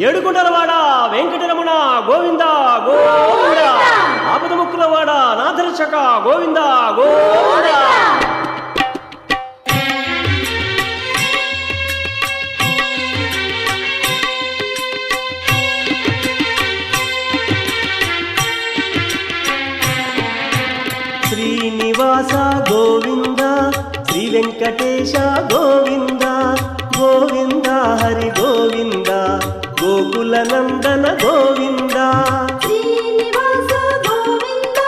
ఏడుకుంటలవాడ వెంకటరమణ గోవింద గోవింద, ఆపద ముక్కులవాడ నాథరక్షక గోవింద గోవింద. శ్రీనివాస గోవింద, శ్రీ వెంకటేశ గోవింద గోవింద, హరి గోవింద, గోకుల నందన గోవింద. శ్రీనివాస గోవింద,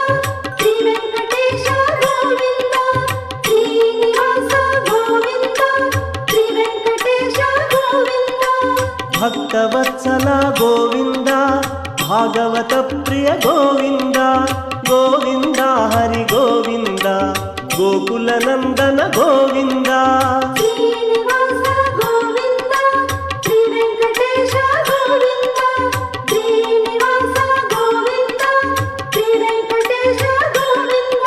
శ్రీ వెంకటేశ గోవింద, శ్రీనివాస గోవింద, శ్రీ వెంకటేశ గోవింద. భక్తవత్సల గోవింద, భాగవత ప్రియ గోవింద గోవింద, హరి గోవింద, గోకుల నందన గోవింద. శ్రీనివాస గోవింద, శ్రీ వెంకటేశ గోవింద, శ్రీనివాస గోవింద, శ్రీ వెంకటేశ గోవింద.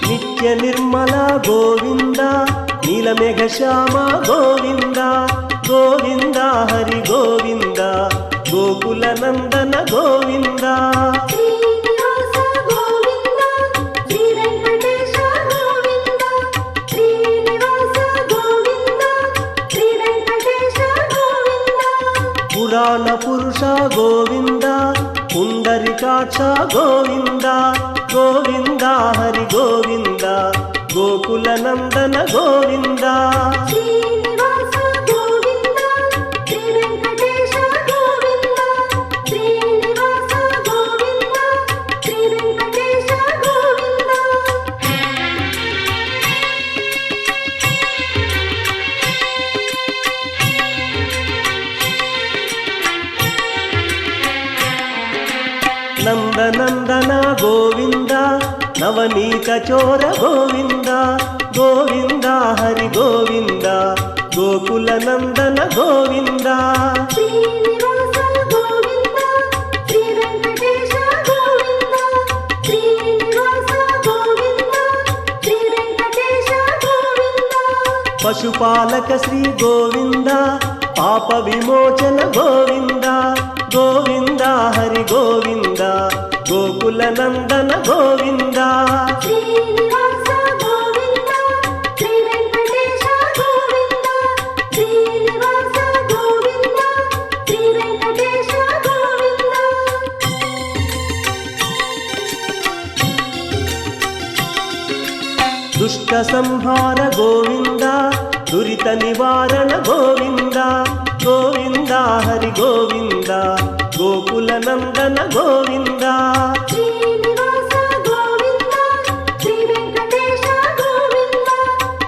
నిత్య నిర్మల గోవింద, నీలమేఘ శ్యామ గోవింద గోవింద, హరి గోవింద, గోకుల నందన గోవింద. శ్రీనివాస గోవింద, శ్రీ వెంకటేశ గోవింద, శ్రీనివాస గోవింద, శ్రీ వెంకటేశ గోవింద. పురాణ పురుష గోవింద, పుండరికాక్ష గోవింద గోవింద, హరి గోవింద, గోకుల నందన గోవింద. శ్రీనివాస గోవింద, శ్రీ వెంకటేశ గోవింద, శ్రీనివాస గోవింద, శ్రీ వెంకటేశ గోవింద. నందనందన గోవింద, నవనీత చోర గోవింద గోవింద, హరి గోవింద, గోకుల నందన గోవింద. శ్రీనివాస గోవింద, శ్రీ వెంకటేశ గోవింద, శ్రీనివాస గోవింద, శ్రీ వెంకటేశ గోవింద. పశుపాలక శ్రీ గోవింద, పాప విమోచన గోవింద గోవింద, హరి గోవింద, గోకుల నందన గోవింద. శ్రీనివాస గోవింద, శ్రీ వెంకటేశ గోవింద, శ్రీనివాస గోవింద, శ్రీ వెంకటేశ గోవింద. దుష్ట సంహార గోవింద, దురిత నివారణ గోవింద గోవింద, హరి గోవింద, గోకుల నందన గోవింద. శ్రీనివాస గోవింద, శ్రీ వెంకటేశ గోవింద,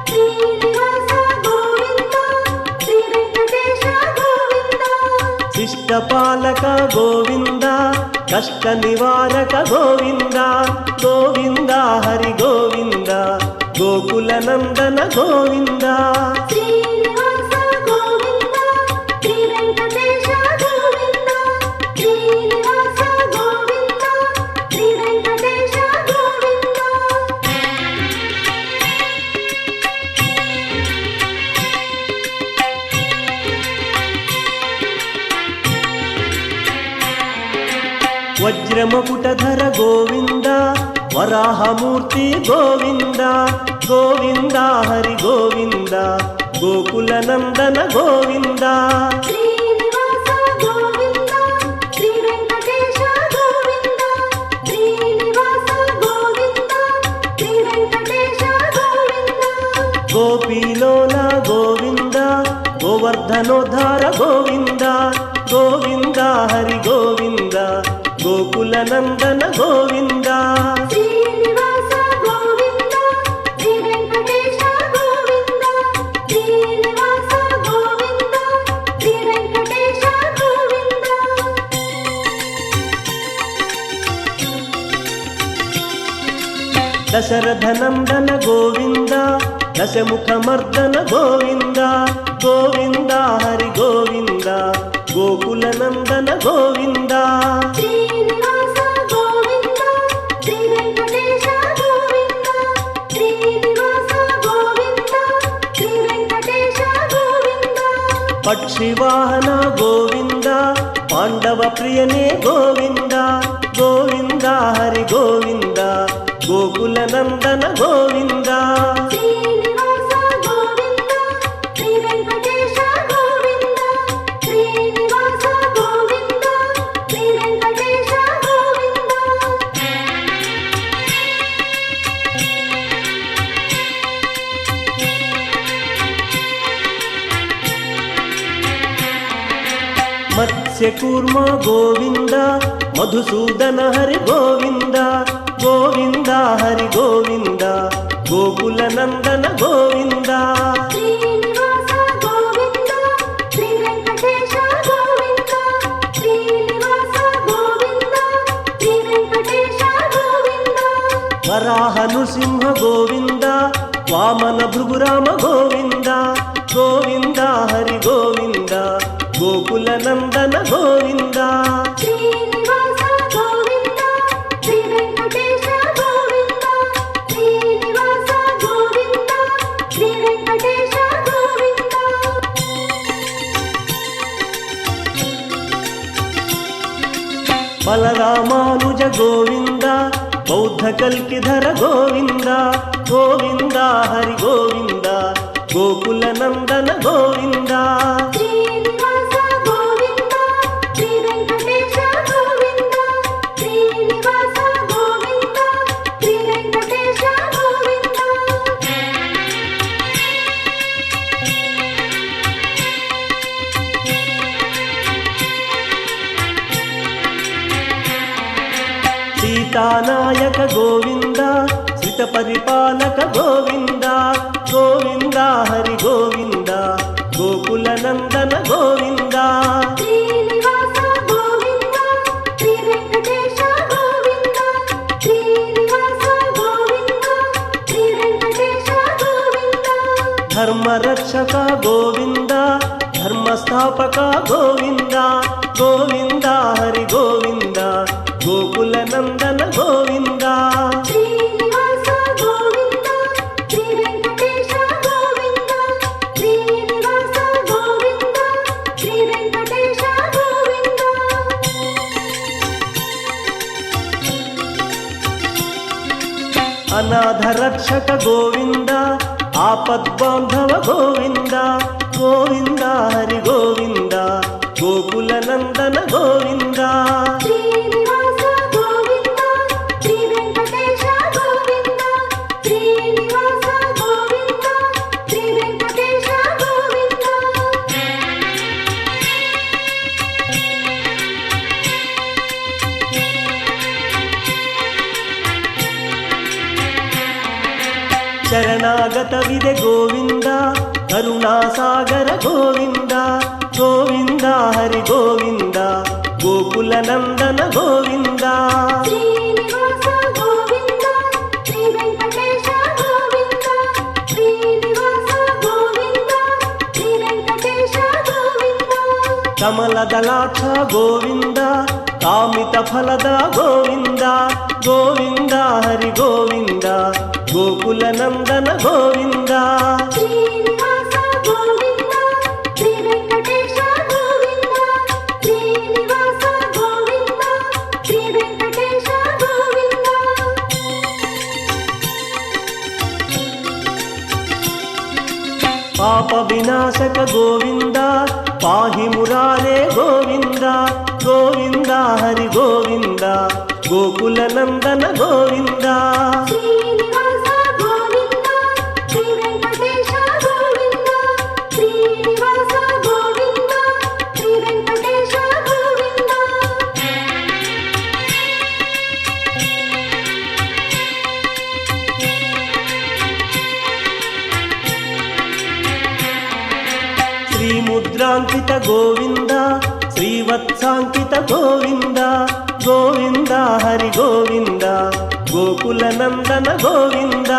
శ్రీనివాస గోవింద, శ్రీ వెంకటేశ గోవింద. శిష్టపాలక గోవింద, కష్ట నివారక గోవింద గోవింద, హరి గోవింద, గోకుల నందన గోవింద. శ్రీనివాస గోవింద, శ్రీ వెంకటేశ గోవింద, శ్రీనివాస గోవింద, శ్రీ వెంకటేశ గోవింద. వజ్రముకుటధర గోవింద, వరాహమూర్తి గోవింద గోవింద, హరి గోవింద, గోకుల నందన గోవింద. శ్రీనివాస గోవింద, శ్రీ వెంకటేశ గోవింద, శ్రీనివాస గోవింద, శ్రీ వెంకటేశ గోవింద. గోపీలోల గోవింద, గోవర్ధనోద్ధార గోవింద గోవింద, హరి గోవింద, గోకుల నందన గోవింద. శ్రీనివాస గోవింద, శ్రీ వెంకటేశ గోవింద, శ్రీనివాస గోవింద, శ్రీ వెంకటేశ గోవింద. దశరథ నందన గోవింద, దశముఖమర్దన గోవింద గోవింద, హరి గోవింద, గోకుల నందన గోవింద. శ్రీనివాస గోవింద, శ్రీ వెంకటేశ గోవింద, శ్రీనివాస గోవింద, పక్షివాహన గోవింద పాండవ ప్రియనే గోవింద గోవింద హరి గోవింద గోకుల నందన గోవింద శ్రీనివాస గోవింద శ్రీ వెంకటేశ గోవింద శ్రీనివాస గోవింద శ్రీ వెంకటేశ గోవింద మత్స్యకూర్మ గోవింద మధుసూదన హరి గోవింద గోవింద హరి గోవింద గోకుల నందన గోవింద శ్రీనివాస గోవింద శ్రీ వెంకటేశ గోవింద శ్రీనివాస గోవింద శ్రీ వెంకటేశ గోవింద వరాహ నృసింహ గోవింద వామన భృగురామ గోవింద గోవింద హరి గోవింద గోకుల నందన గోవింద శ్రీనివాస గోవింద శ్రీ వెంకటేశ గోవింద శ్రీనివాస గోవింద శ్రీ వెంకటేశ గోవింద బలరామానుజ గోవింద బౌద్ధ కల్కిధర గోవింద గోవింద హరి గోవింద గోకుల నందన గోవింద శ్రీనివాస గోవింద శ్రీ వెంకటేశ గోవింద శ్రీనివాస గోవింద శ్రీ వెంకటేశ గోవింద సీతానాయక గోవింద శ్రిత పరిపాలక గోవింద గోవింద హరి గోవింద గోకుల నందన గోవింద శ్రీనివాస గోవింద శ్రీ వెంకటేశ గోవింద శ్రీనివాస గోవింద శ్రీ వెంకటేశ గోవింద ధర్మరక్షక గోవింద ధర్మస్థాపక గోవింద గోవింద హరి గోవింద గోకుల నందన గోవింద శ్రీనివాస గోవింద శ్రీ వెంకటేశ గోవింద శ్రీనివాస గోవింద శ్రీ వెంకటేశ గోవింద అనాథ రక్షక గోవింద ఆపద్బాంధవ గోవింద గోవింద హరి గోవింద గోకుల నందన గోవింద శ్రీనివాస గోవింద శ్రీ వెంకటేశ గోవింద శ్రీనివాస గోవింద శ్రీ వెంకటేశ గోవింద ಶರಣಾಗತ ವಿದೆ ಗೋವಿಂದ ಕರುಣಾಸಾಗರ ಗೋವಿಂದ ಗೋವಿಂದ ಹರಿ ಗೋವಿಂದ ಗೋಕುಲ ನಂದನ ಗೋವಿಂದ శ్రీనివాస గోవింద శ్రీ వెంకటేశ గోవింద శ్రీనివాస గోవింద శ్రీ వెంకటేశ గోవింద ಕಮಲದಲಾಕ್ಷ ಗೋವಿಂದ ಕಾಮಿತ ಫಲದ ಗೋವಿಂದ ಗೋವಿಂದ ಹರಿ ಗೋವಿಂದ ಗೋಕುಲ ನಂದನ ಗೋವಿಂದ శ్రీనివాస గోవింద శ్రీ వెంకటేశ గోవింద శ్రీనివాస గోవింద శ్రీ వెంకటేశ గోవింద ಪಾಪ ವಿನಾಶಕ ಗೋವಿಂದ ಪಾಹಿ ಮುರಾರೇ ಗೋವಿಂದ ಗೋವಿಂದ ಹರಿ ಗೋವಿಂದ ಗೋಕುಲ ನಂದನ ಗೋವಿಂದ శ్రీనివాస గోవింద శ్రీ వెంకటేశ గోవింద శ్రీనివాస గోవింద శ్రీ వెంకటేశ గోవింద శ్రీముద్రాంకిత గోవింద శ్రీవత్సాంకిత గోవింద గోవింద హరి గోవింద గోకుల నందన గోవింద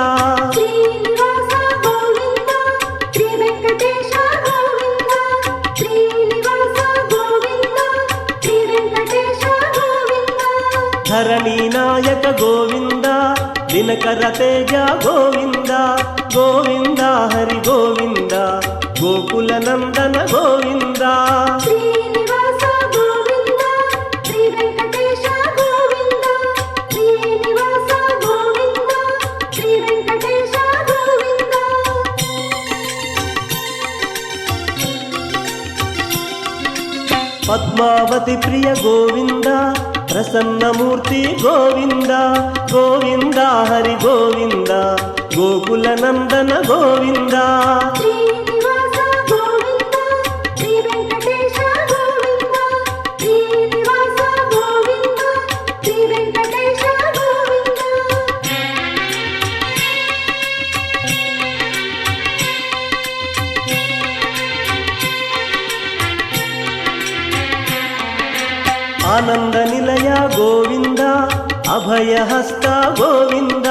శ్రీనివాస గోవింద శ్రీ వెంకటేశ గోవింద శ్రీనివాస గోవింద శ్రీ వెంకటేశ గోవింద ధరణీ నాయక గోవింద దినకర తేజ గోవింద గోవింద హరి గోవింద గోకుల నందన గోవింద పద్మావతి ప్రియ గోవింద ప్రసన్నమూర్తి గోవింద గోవింద హరి గోవింద గోకుల నందన గోవింద శ్రీనివాస గోవింద శ్రీ వెంకటేశ గోవింద శ్రీనివాస గోవింద శ్రీ వెంకటేశ గోవింద ఆనంద నిలయ గోవింద అభయహస్త గోవింద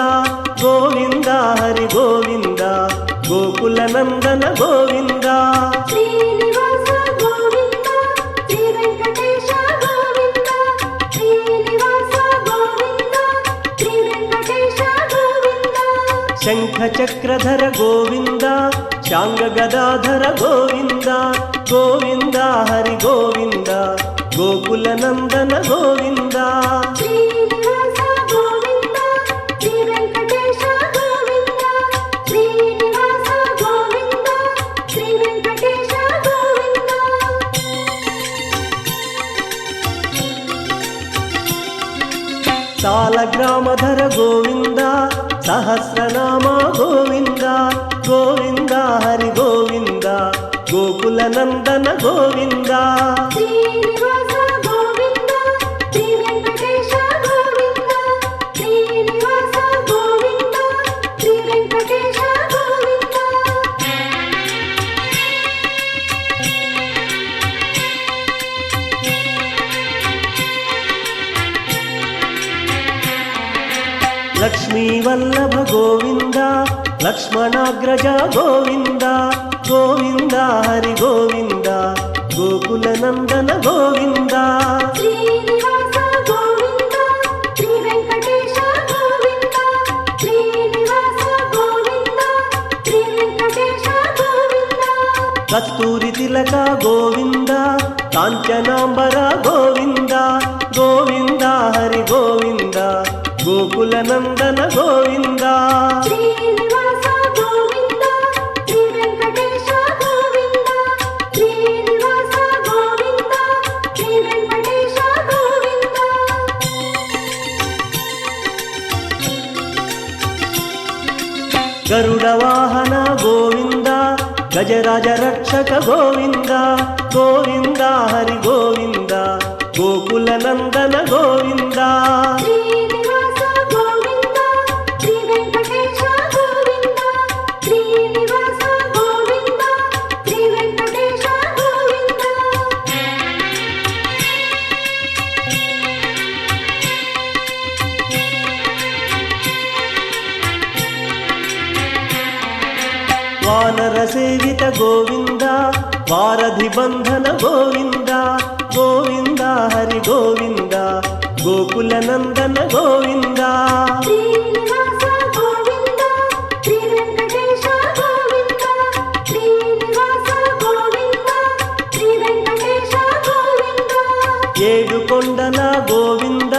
గోవింద హరి గోవింద గోకుల నందన గోవింద శ్రీనివాస గోవింద శ్రీ వెంకటేశ గోవింద శ్రీనివాస గోవింద శ్రీ వెంకటేశ గోవింద శంఖ చక్రధర గోవింద శాంగ గదాధర గోవింద గోవింద హరి గోవింద గోకుల నందన గోవింద శ్రీనివాస గోవింద శ్రీ వెంకటేశ గోవింద శ్రీనివాస గోవింద శ్రీ వెంకటేశ గోవింద సాలగ్రామధర గోవింద సహస్రనామ గోవింద గోవింద హరి గోవింద గోకుల నందన గోవింద శ్రీనివాస గోవింద శ్రీ వెంకటేశ గోవింద శ్రీనివాస గోవింద శ్రీ వెంకటేశ గోవింద లక్ష్మీ వల్లభ గోవింద లక్ష్మణాగ్రజ గోవింద గోవింద హరి గోవింద గోకుల నందన గోవింద శ్రీనివాస గోవింద శ్రీ వెంకటేశ గోవింద శ్రీనివాస గోవింద శ్రీ వెంకటేశ గోవింద కస్తూరి తిలక గోవింద కాంచనాంబర గోవింద గోవింద హరి గోవింద గోకుల నందన గోవింద శ్రీనివాస గోవింద శ్రీ వెంకటేశ గోవింద శ్రీనివాస గోవింద శ్రీ వెంకటేశ గోవింద గరుడ వాహన గోవింద గజరాజ రక్షక గోవింద గోవింద హరి గోవింద గోకుల నందన గోవింద శ్రీనివాస గోవింద శ్రీ వెంకటేశ గోవింద శ్రీనివాస గోవింద శ్రీ వెంకటేశ గోవింద వానర సేవిత గోవింద వారధి బంధన గోవింద గోవింద హరి గోవింద గోకుల నందన గోవింద శ్రీనివాస గోవింద శ్రీ వెంకటేశ గోవింద శ్రీనివాస గోవింద శ్రీ వెంకటేశ గోవింద ఏడు కొండల గోవింద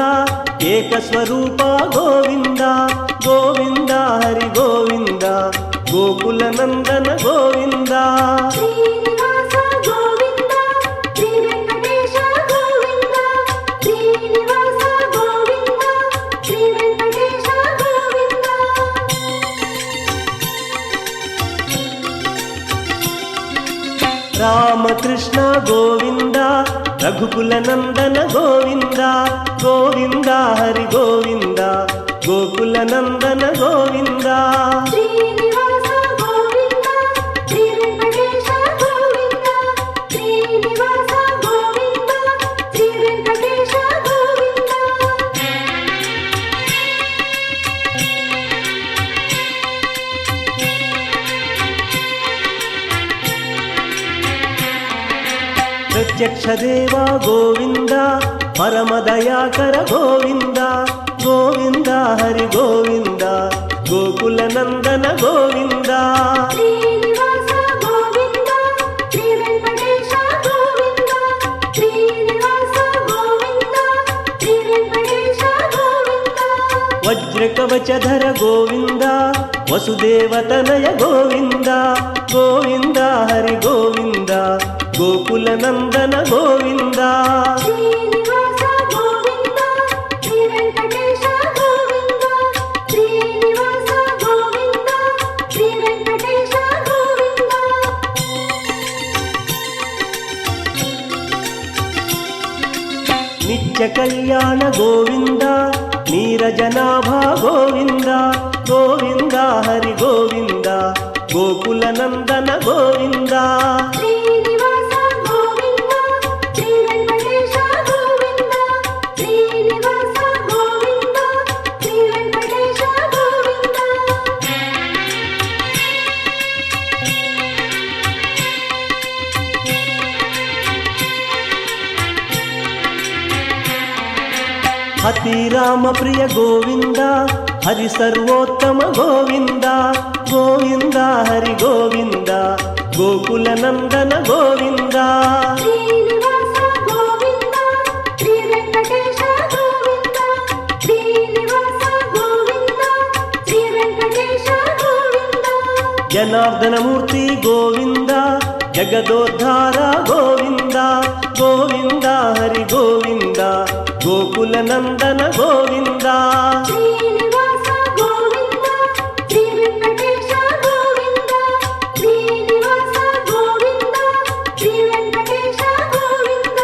ఏకస్వరూప గోవింద గోవింద హరి గోవింద గోకుల నందన గోవింద శ్రీనివాస గోవింద శ్రీ వెంకటేశ గోవింద శ్రీనివాస గోవింద శ్రీ వెంకటేశ గోవింద రామకృష్ణ గోవింద రఘుకుల నందన గోవింద గోవింద హరి గోవింద గోకుల నందన గోవింద శ్రీనివాస గోవింద శ్రీ వెంకటేశ గోవింద శ్రీనివాస గోవింద శ్రీ వెంకటేశ గోవింద ప్రత్యక్ష దేవ గోవింద పరమదయాకర గోవింద గోవింద హరి గోవింద గోకుల నందన గోవింద శ్రీనివాస గోవింద శ్రీ వెంకటేశ గోవింద శ్రీనివాస గోవింద శ్రీ వెంకటేశ గోవింద వజ్రకవచధర గోవింద వసుదేవతనయ గోవింద గోవింద హరి గోవింద ಗೋಕುಲ ನಂದನ ಗೋವಿಂದ ಶ್ರೀನಿವಾಸ ಗೋವಿಂದ ಶ್ರೀ ವೆಂಕಟೇಶ ಗೋವಿಂದ ಶ್ರೀನಿವಾಸ ಗೋವಿಂದ ಶ್ರೀ ವೆಂಕಟೇಶ ಗೋವಿಂದ ನಿತ್ಯ ಕಲ್ಯಾಣ ಗೋವಿಂದ ನೀರಜನಾಭ ಗೋವಿಂದ ಗೋವಿಂದ ಹರಿ ಗೋವಿಂದ ಗೋಕುಲ ನಂದನ ಗೋವಿಂದ ಶ್ರೀನಿವಾಸ ಗೋವಿಂದ ಶ್ರೀ ವೆಂಕಟೇಶ ಗೋವಿಂದ ಶ್ರೀನಿವಾಸ ಗೋವಿಂದ ಶ್ರೀ ವೆಂಕಟೇಶ ಗೋವಿಂದ ಹತಿ ರಾಮ ಪ್ರಿಯ ಗೋವಿಂದ ಹರಿ ಸರ್ವೋತ್ತಮ ಗೋವಿಂದ ಗೋವಿಂದ ಹರಿ ಗೋವಿಂದ ಗೋಕುಲ ನಂದನ ಗೋವಿಂದ ಶ್ರೀನಿವಾಸ ಗೋವಿಂದ ಶ್ರೀ ವೆಂಕಟೇಶ ಗೋವಿಂದ ಶ್ರೀನಿವಾಸ ಗೋವಿಂದ ಶ್ರೀ ವೆಂಕಟೇಶ ಗೋವಿಂದ ಜನಾರ್ದನ ಮೂರ್ತಿ ಗೋವಿಂದ ಜಗದೋದ್ಧಾರ ಗೋವಿಂದ ಗೋವಿಂದ ಹರಿ ಗೋವಿಂದ ಗೋಕುಲ ನಂದನ ಗೋವಿಂದ ಶ್ರೀನಿವಾಸ ಗೋವಿಂದ ಶ್ರೀ ವೆಂಕಟೇಶ ಗೋವಿಂದ ಶ್ರೀನಿವಾಸ ಗೋವಿಂದ ಶ್ರೀ ವೆಂಕಟೇಶ ಗೋವಿಂದ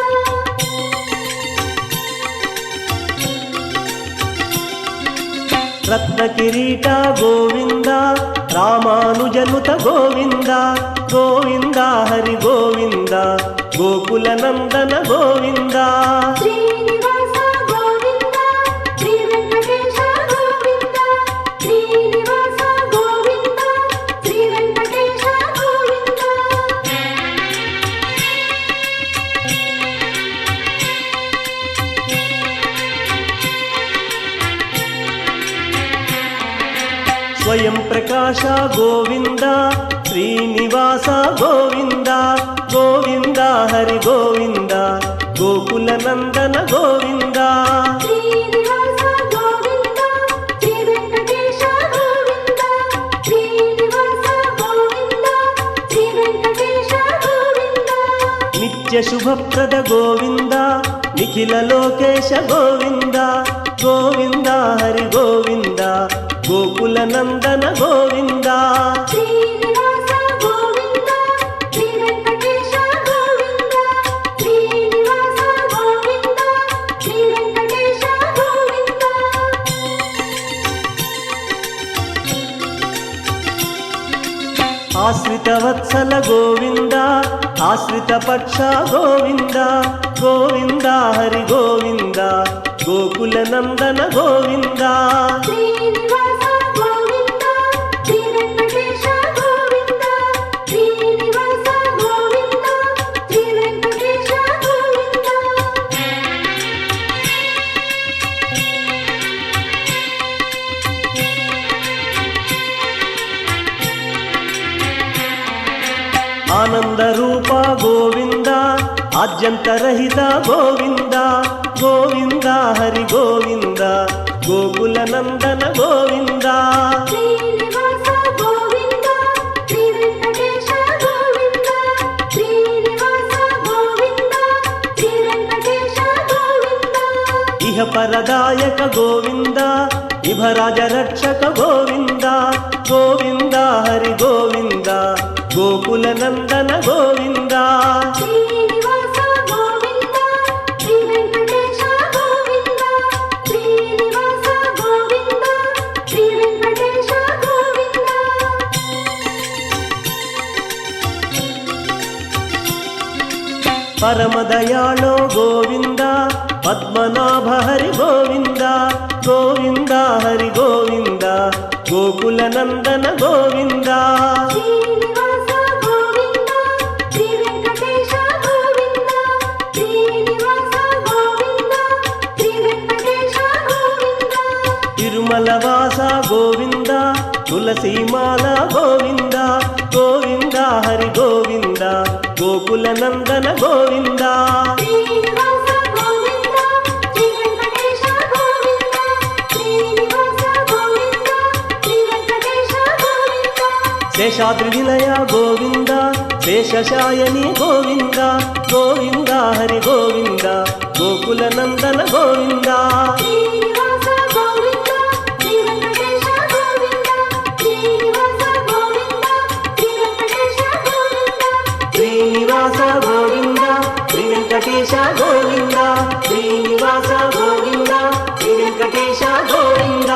ರತ್ನ ಕಿರೀಟ ಗೋವಿಂದ ರಾಮಾನುಜನುತ ಗೋವಿಂದ ಗೋವಿಂದ ಹರಿ ಗೋವಿಂದ ಗೋಕುಲ ನಂದನ ಗೋವಿಂದ ಶ್ರೀನಿವಾಸ ಗೋವಿಂದ ಶ್ರೀ ವೆಂಕಟೇಶ ಗೋವಿಂದ ಶ್ರೀನಿವಾಸ ಗೋವಿಂದ ಶ್ರೀ ವೆಂಕಟೇಶ ಗೋವಿಂದ ಸ್ವಯಂ ಪ್ರಕಾಶ ಗೋವಿಂದ ಶ್ರೀನಿವಾಸ ಗೋವಿಂದ ಗೋವಿಂದ ಹರಿ ಗೋವಿಂದ ಗೋಕುಲ ನಂದನ ಗೋವಿಂದ ಶ್ರೀನಿವಾಸ ಗೋವಿಂದ ಶ್ರೀ ವೆಂಕಟೇಶ ಗೋವಿಂದ ಶ್ರೀನಿವಾಸ ಗೋವಿಂದ ಶ್ರೀ ವೆಂಕಟೇಶ ಗೋವಿಂದ ನಿತ್ಯ ಶುಭಪ್ರದ ಗೋವಿಂದ ನಿಖಿಲ ಲೋಕೇಶ ಗೋವಿಂದ ಗೋವಿಂದ ಹರಿ ಗೋವಿಂದ ಗೋಕುಲ ನಂದನ ಗೋವಿಂದ ಶ್ರೀನಿವಾಸ ಗೋವಿಂದ ಶ್ರೀ ವೆಂಕಟೇಶ ಗೋವಿಂದ ಶ್ರೀನಿವಾಸ ಗೋವಿಂದ ಶ್ರೀ ವೆಂಕಟೇಶ ಗೋವಿಂದ ಆಶ್ರಿತ ವತ್ಸಲ ಗೋವಿಂದ ಆಶ್ರಿತ ಪಕ್ಷ ಗೋವಿಂದ ಗೋವಿಂದ ಹರಿ ಗೋವಿಂದ ಗೋಕುಲ ನಂದನ ಗೋವಿಂದ ಶ್ರೀನಿವಾಸ ಗೋವಿಂದ ಶ್ರೀ ವೆಂಕಟೇಶ ಗೋವಿಂದ ಶ್ರೀನಿವಾಸ ಗೋವಿಂದ ಶ್ರೀ ವೆಂಕಟೇಶ ಗೋವಿಂದ ಆನಂದ ರೂಪ ಗೋವಿಂದ ಆದ್ಯಂತರಹಿತ ಗೋವಿಂದ ಗೋವಿಂದ ಹರಿ ಗೋವಿಂದ ಗೋಕುಲ ನಂದನ ಗೋವಿಂದ ಶ್ರೀನಿವಾಸ ಗೋವಿಂದ ಶ್ರೀ ವೆಂಕಟೇಶ ಗೋವಿಂದ ಶ್ರೀನಿವಾಸ ಗೋವಿಂದ ಶ್ರೀ ವೆಂಕಟೇಶ ಗೋವಿಂದ ಇಹ ಪರದಾಯಕ ಗೋವಿಂದ ಇಭರಾಜ ರಕ್ಷಕ ಗೋವಿಂದ ಗೋವಿಂದ ಹರಿ ಗೋವಿಂದ ಗೋಕುಲ ನಂದನ ಗೋವಿಂದ ಶ್ರೀನಿವಾಸ ಗೋವಿಂದ ಶ್ರೀ ವೆಂಕಟೇಶ ಗೋವಿಂದ ಶ್ರೀನಿವಾಸ ಗೋವಿಂದ ಶ್ರೀ ವೆಂಕಟೇಶ ಗೋವಿಂದ ಪರಮ ದಯಾಳೋ ಗೋವಿಂದ ಪದ್ಮನಾಭ ಹರಿ ಗೋವಿಂದ ಗೋವಿಂದ ಹರಿ ಗೋವಿಂದ ಗೋಕುಲ ನಂದನ ಗೋವಿಂದ ಶ್ರೀನಿವಾಸ ಗೋವಿಂದ ಶ್ರೀ ವೆಂಕಟೇಶ ಗೋವಿಂದ ಶ್ರೀನಿವಾಸ ಗೋವಿಂದ ಶ್ರೀ ವೆಂಕಟೇಶ ಗೋವಿಂದ ತಿರುಮಲವಾಸ ಗೋವಿಂದ ತುಳಸೀಮಾಲ ಗೋವಿಂದ ಗೋವಿಂದ ಹರಿ ಗೋವಿಂದ ಗೋಕುಲ ನಂದನ ಗೋವಿಂದ ಶ್ರೀನಿವಾಸ ಗೋವಿಂದ ಶ್ರೀ ವೆಂಕಟೇಶ ಗೋವಿಂದ ಶ್ರೀನಿವಾಸ ಗೋವಿಂದ ಶ್ರೀ ವೆಂಕಟೇಶ ಗೋವಿಂದ ಶೇಷಾದ್ರಿ ವಿನಯ ಗೋವಿಂದ శేషశాయని గోవింద గోవింద హరి గోవింద గోకుల నందన గోవింద శ్రీనివాస గోవింద శ్రీ వెంకటేశ గోవింద శ్రీనివాస గోవింద శ్రీ వెంకటేశ గోవింద శ్రీనివాస గోవింద శ్రీ వెంకటేశ గోవింద శ్రీనివాస గోవింద శ్రీ వెంకటేశ గోవింద